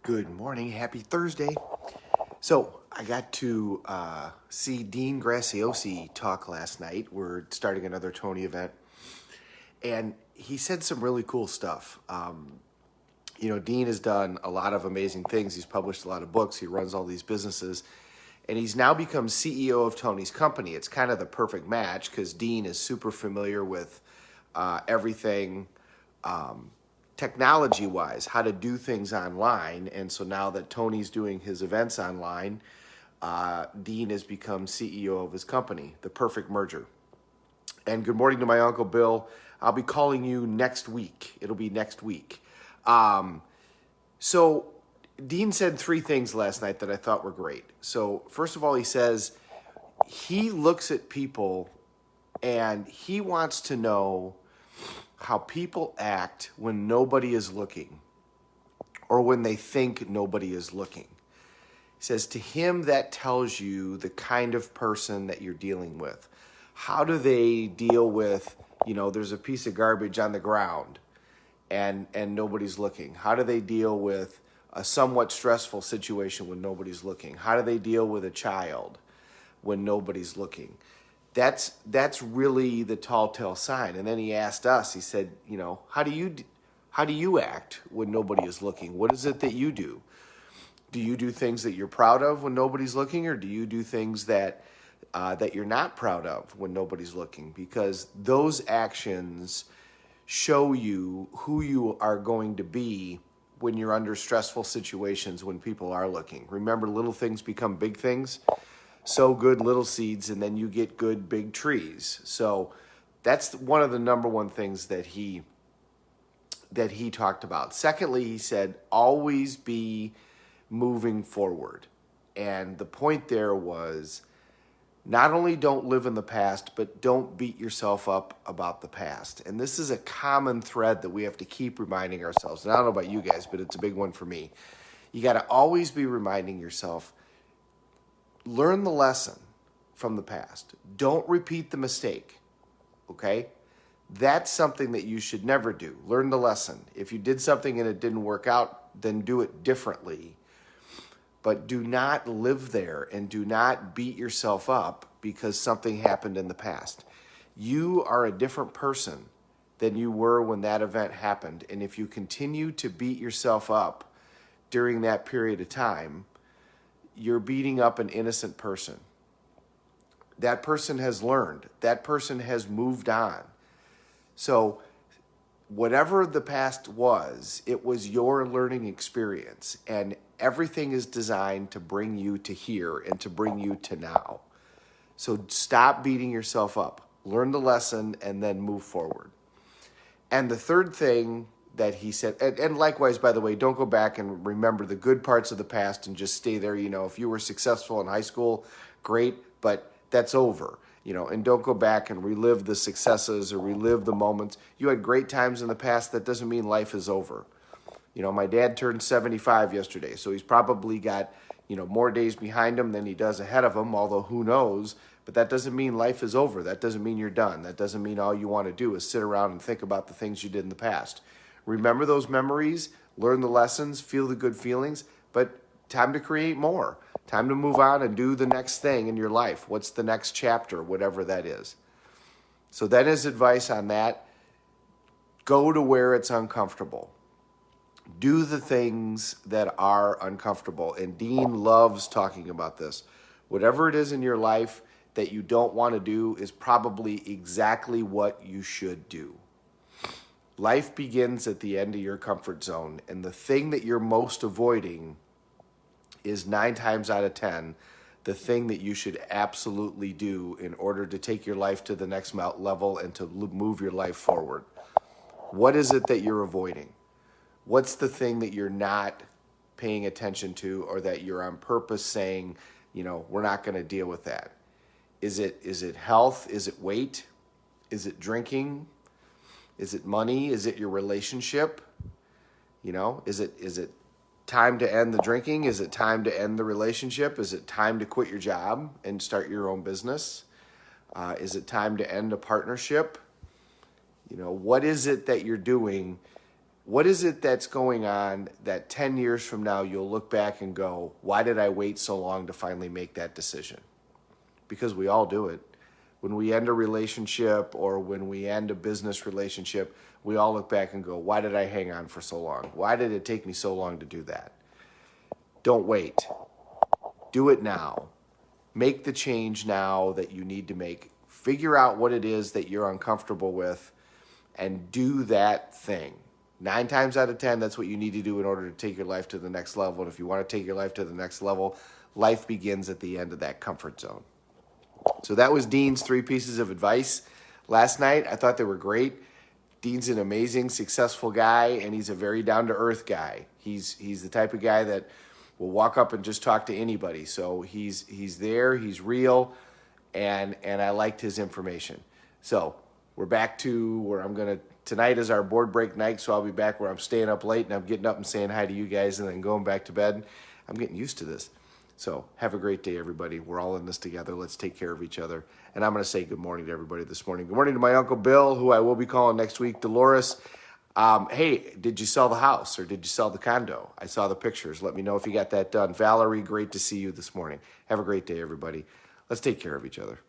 Good morning. Happy Thursday. So I got to see Dean Graciosi talk last night. We're starting another Tony event. And he said some really cool stuff. Dean has done a lot of amazing things. He's published a lot of books. He runs all these businesses. And he's now become CEO of Tony's company. It's kind of the perfect match because Dean is super familiar with everything technology-wise, how to do things online. And so now that Tony's doing his events online, Dean has become CEO of his company, the perfect merger. And good morning to my Uncle Bill. I'll be calling you next week. It'll be next week. So Dean said three things last night that I thought were great. So first of all, he says he looks at people and he wants to know how people act when nobody is looking or when they think nobody is looking. He says to him that tells you the kind of person that you're dealing with. How do they deal with, there's a piece of garbage on the ground and nobody's looking? How do they deal with a somewhat stressful situation when nobody's looking? How do they deal with a child when nobody's looking? That's really the tall tale sign. And then he asked us, he said, how do you act when nobody is looking? What is it that you do? Do you do things that you're proud of when nobody's looking, or do you do things that you're not proud of when nobody's looking? Because those actions show you who you are going to be when you're under stressful situations when people are looking. Remember, little things become big things. Sow good little seeds, and then you get good big trees. So that's one of the number one things that he talked about. Secondly, he said, always be moving forward. And the point there was not only don't live in the past, but don't beat yourself up about the past. And this is a common thread that we have to keep reminding ourselves. And I don't know about you guys, but it's a big one for me. You got to always be reminding yourself, learn the lesson from the past. Don't repeat the mistake, okay? That's something that you should never do. Learn the lesson. If you did something and it didn't work out, then do it differently. But do not live there and do not beat yourself up because something happened in the past. You are a different person than you were when that event happened. And if you continue to beat yourself up during that period of time, you're beating up an innocent person. That person has learned. That person has moved on. So whatever the past was, it was your learning experience. And everything is designed to bring you to here and to bring you to now. So stop beating yourself up. Learn the lesson and then move forward. And the third thing that he said, and likewise, by the way, don't go back and remember the good parts of the past and just stay there. If you were successful in high school, great, but that's over. And don't go back and relive the successes or relive the moments. You had great times in the past. That doesn't mean life is over. My dad turned 75 yesterday, so he's probably got, more days behind him than he does ahead of him, although who knows. But that doesn't mean life is over. That doesn't mean you're done. That doesn't mean all you want to do is sit around and think about the things you did in the past. Remember those memories, learn the lessons, feel the good feelings, but time to create more. Time to move on and do the next thing in your life. What's the next chapter, whatever that is. So that is advice on that. Go to where it's uncomfortable. Do the things that are uncomfortable. And Dean loves talking about this. Whatever it is in your life that you don't want to do is probably exactly what you should do. Life begins at the end of your comfort zone, and the thing that you're most avoiding is 9 times out of 10 the thing that you should absolutely do in order to take your life to the next level and to move your life forward. What is it that you're avoiding? What's the thing that you're not paying attention to, or that you're on purpose saying, we're not going to deal with that? Is it health? Is it weight? Is it drinking? Is it money? Is it your relationship? Is it time to end the drinking? Is it time to end the relationship? Is it time to quit your job and start your own business? Is it time to end a partnership? What is it that you're doing What is it that's going on that 10 years from now you'll look back and go, why did I wait so long to finally make that decision? Because we all do it. When we end a relationship or when we end a business relationship, we all look back and go, why did I hang on for so long? Why did it take me so long to do that? Don't wait. Do it now. Make the change now that you need to make. Figure out what it is that you're uncomfortable with and do that thing. 9 times out of 10, that's what you need to do in order to take your life to the next level. And if you want to take your life to the next level, life begins at the end of that comfort zone. So that was Dean's 3 pieces of advice last night. I thought they were great. Dean's an amazing, successful guy, and he's a very down-to-earth guy. He's the type of guy that will walk up and just talk to anybody. So he's there, he's real, and I liked his information. So we're back to where tonight is our board break night, so I'll be back where I'm staying up late and I'm getting up and saying hi to you guys and then going back to bed. I'm getting used to this. So have a great day, everybody. We're all in this together. Let's take care of each other. And I'm going to say good morning to everybody this morning. Good morning to my Uncle Bill, who I will be calling next week. Dolores, hey, did you sell the house or did you sell the condo? I saw the pictures. Let me know if you got that done. Valerie, great to see you this morning. Have a great day, everybody. Let's take care of each other.